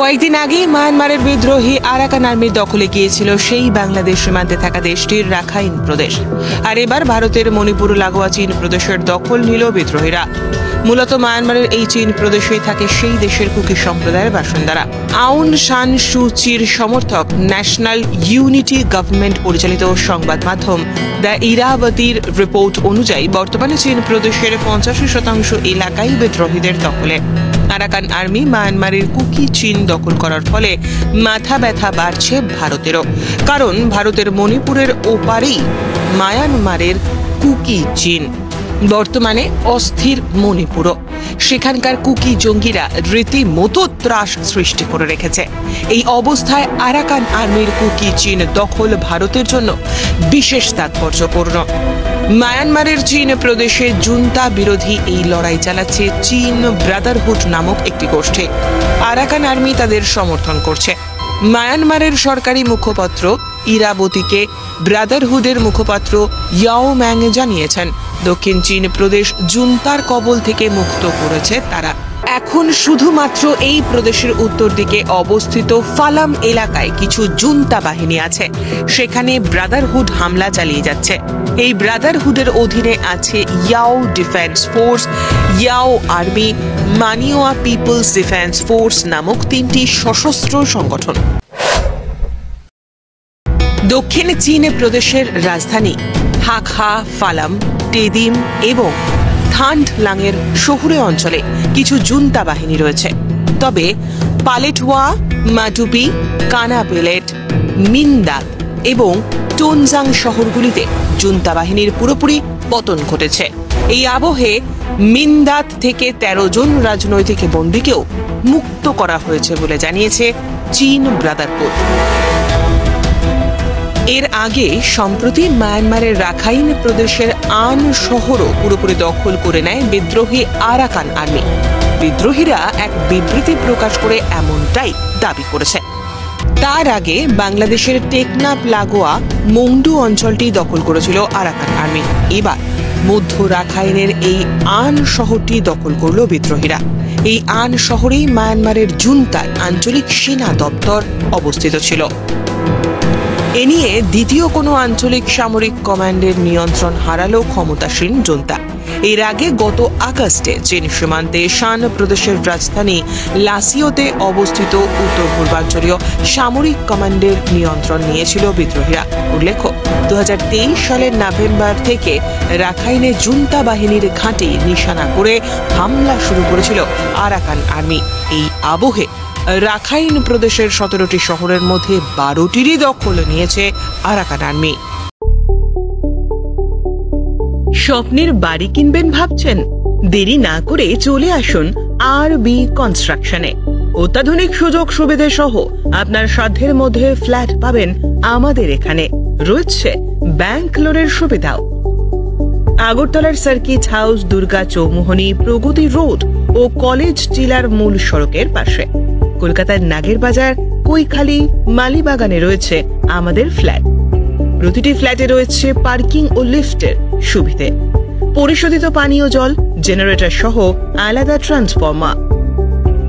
কয়েকদিন আগেই মায়ানমারের বিদ্রোহী আরাকান আর্মির দখলে গিয়েছিল সেই বাংলাদেশ সীমান্তে থাকা দেশটির রাখাইন প্রদেশ। আর এবার ভারতের মণিপুর লাগোয়া চীন প্রদেশের দখল নিল বিদ্রোহীরা। মূলত মায়ানমারের এই চীন প্রদেশেই থাকে সেই দেশের কুকি সম্প্রদায়ের বাসিন্দারা। আউং সান সু চির সমর্থক ন্যাশনাল ইউনিটি গভর্নমেন্ট পরিচালিত সংবাদ মাধ্যম দ্য ইরাবতীর রিপোর্ট অনুযায়ী বর্তমানে চীন প্রদেশের 85% এলাকাই বিদ্রোহীদের দখলে। আরাকান আর্মি মায়ানমারের কুকি চীন দখল করার ফলে মাথা ব্যথা বাড়ছে ভারতেরও, কারণ ভারতের মণিপুরের ওপারেই মায়ানমারের কুকি চীন। বর্তমানে অস্থির মণিপুরও। সেখানকার কুকি জঙ্গিরা রীতিমতো ত্রাস সৃষ্টি করে রেখেছে। এই অবস্থায় আরাকান আর্মির কুকি চীন দখল ভারতের জন্য বিশেষ তাৎপর্যপূর্ণ। মায়ানমারের চীন প্রদেশে জুন্তা বিরোধী এই লড়াই চালাচ্ছে চীন ব্রাদারহুড নামক একটি গোষ্ঠী। আরাকান আর্মি তাদের সমর্থন করছে। মায়ানমারের সরকারি মুখপাত্র ইরাবতীকে ব্রাদারহুডের মুখপাত্র ইয়াও ম্যাং জানিয়েছেন, দক্ষিণ চীন প্রদেশ জুন্তার কবল থেকে মুক্ত করেছে তারা। এখন শুধুমাত্র এই প্রদেশের উত্তর দিকে অবস্থিত ফালাম এলাকায় কিছু জুন্তা বাহিনী আছে, সেখানে ব্রাদারহুড হামলা চালিয়ে যাচ্ছে। এই ব্রাদারহুডের অধীনে আছে ইয়াও ডিফেন্স ফোর্স, ইয়াও আর্মি, মানিওয়া পিপলস ডিফেন্স ফোর্স নামক 3টি সশস্ত্র সংগঠন। দক্ষিণ চীন প্রদেশের রাজধানী হাকহা, ফালাম, টেদিম এবং থান্ডলাংয়ের শহুরে অঞ্চলে কিছু জুন্তা বাহিনী রয়েছে। তবে পালেটওয়া, মাটুপি, কানাপেলেট, মিন্দাত এবং টোনজাং শহরগুলিতে জুন্তা বাহিনীর পুরোপুরি পতন ঘটেছে। এই আবহে মিন্দাত থেকে 13 জন রাজনৈতিক বন্দীকেও মুক্ত করা হয়েছে বলে জানিয়েছে চীন ব্রাদারহুড। এর আগে সম্প্রতি মায়ানমারের রাখাইন প্রদেশের আন শহরও পুরোপুরি দখল করে নেয় বিদ্রোহী আরাকান আর্মি। বিদ্রোহীরা এক বিবৃতি প্রকাশ করে এমনটাই দাবি করেছে। তার আগে বাংলাদেশের টেকনাফ লাগোয়া মংডু অঞ্চলটি দখল করেছিল আরাকান আর্মি। এবার মধ্য রাখাইনের এই আন শহরটি দখল করল বিদ্রোহীরা। এই আন শহরেই মায়ানমারের জুন্তার আঞ্চলিক সেনা দপ্তর অবস্থিত ছিল। এ নিয়ে দ্বিতীয় কোনো আঞ্চলিক সামরিক কমান্ডের নিয়ন্ত্রণ হারালো ক্ষমতাসীন জুন্তা। এর আগে গত আগস্টে চীন সীমান্তে শান প্রদেশের রাজধানী লাসিওতে অবস্থিত উত্তর পূর্বাঞ্চলীয় সামরিক কমান্ডের নিয়ন্ত্রণ নিয়েছিল বিদ্রোহীরা। উল্লেখ্য, 2023 সালের নভেম্বর থেকে রাখাইনে জুন্তা বাহিনীর ঘাঁটি নিশানা করে হামলা শুরু করেছিল আরাকান আর্মি। এই আবহে রাখাইন প্রদেশের 17টি শহরের মধ্যে 12টিরই দখল নিয়েছে আরাকান আর্মি। স্বপ্নের বাড়ি কিনবেন ভাবছেন? দেরি না করে চলে আসুন আরবি কনস্ট্রাকশনে। অত্যাধুনিক সুযোগ সুবিধা সহ আপনার সাধ্যের মধ্যে ফ্ল্যাট পাবেন আমাদের এখানে। রয়েছে ব্যাংক লোনের সুবিধাও। আগরতলার সার্কিট হাউস, দুর্গা চৌমুহনী, প্রগতি রোড ও কলেজ টিলার মূল সড়কের পাশে। কলকাতার নাগের বাজার, কৈখালি, মালিবাগানে রয়েছে আমাদের ফ্ল্যাট। প্রতিটি ফ্ল্যাটে রয়েছে পার্কিং ও লিফটের সুবিধে, পরিশোধিত পানীয় জল, জেনারেটর সহ আলাদা ট্রান্সফরমার।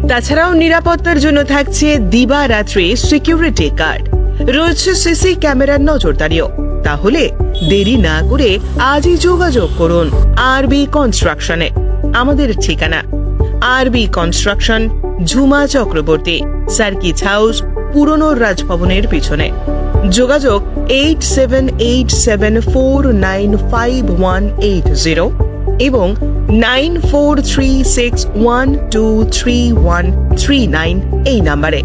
তাছাড়াও নিরাপত্তার জন্য থাকছে দিবারাত্রি সিকিউরিটি গার্ড। রয়েছে সিসি ক্যামেরার নজরদারিও। তাহলে দেরি না করে আজই যোগাযোগ করুন আরবি কনস্ট্রাকশনে। আমাদের ঠিকানা আরবি construction, Jhuma Chakraborty, circuit house, পুরনো রাজভবনের পিছনে। যোগাযোগ 8787495180 এবং 9436123139 এই নাম্বারে।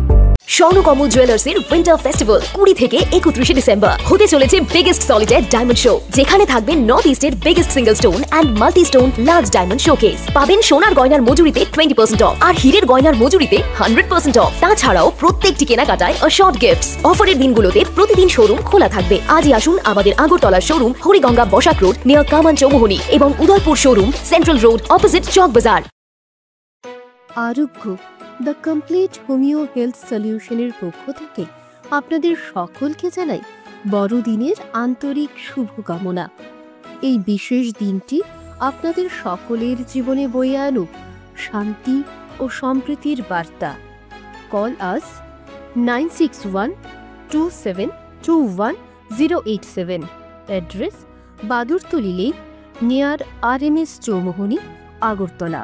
স্বর্ণকমল জুয়েলার্সের উইন্টার ফেস্টিভ্যাল 20 থেকে 31 ডিসেম্বর হতে চলেছে বিগেস্ট সলিটার ডায়মন্ড শো, যেখানে থাকবে নর্থ ইস্টের biggest single stone and multi stone large diamond showcase. পাবেন সোনার গয়নার মজুরিতে 20% অফ আর হীরের গয়নার মজুরিতে 100% অফ। তাছাড়াও প্রত্যেকটি কেনাকাটায় শর্ট গিফটস। অফারের দিনগুলোতে প্রতিদিন শোরুম খোলা থাকবে। আজই আসুন আমাদের আগরতলার showroom Hariganga Basak road near Kaman Chowmuhani এবং Udaipur showroom central road opposite Chowk Bazar. Arogya the complete homeo health সলিউশনের পক্ষ থেকে আপনাদের সকলকে জানাই বড়দিনের আন্তরিক শুভকামনা। এই বিশেষ দিনটি আপনাদের সকলের জীবনে বয়ে আনুক শান্তি ও সম্প্রীতির বার্তা। call us 961-2721-087. Address Badurtuli Lane near RMS Chowmohoni, Agartala.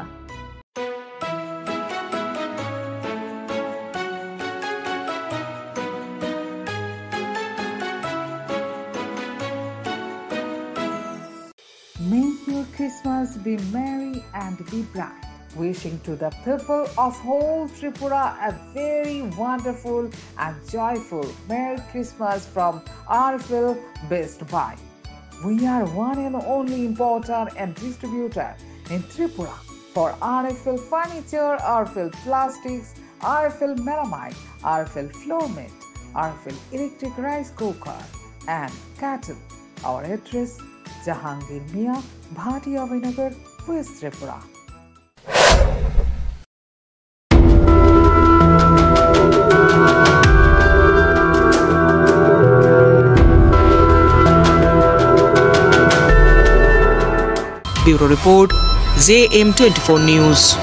May your Christmas be merry and be bright. Wishing to the people of whole Tripura a very wonderful and joyful Merry Christmas from RFL Best Buy. We are one and only importer and distributor in Tripura for RFL Furniture, RFL Plastics, RFL Melamine, RFL Floor Mat, RFL Electric Rice Cooker and Kettle. Our address Jahangir Mia, Bhati Avinagar, West Tripura. Bureau Report, JM24 News.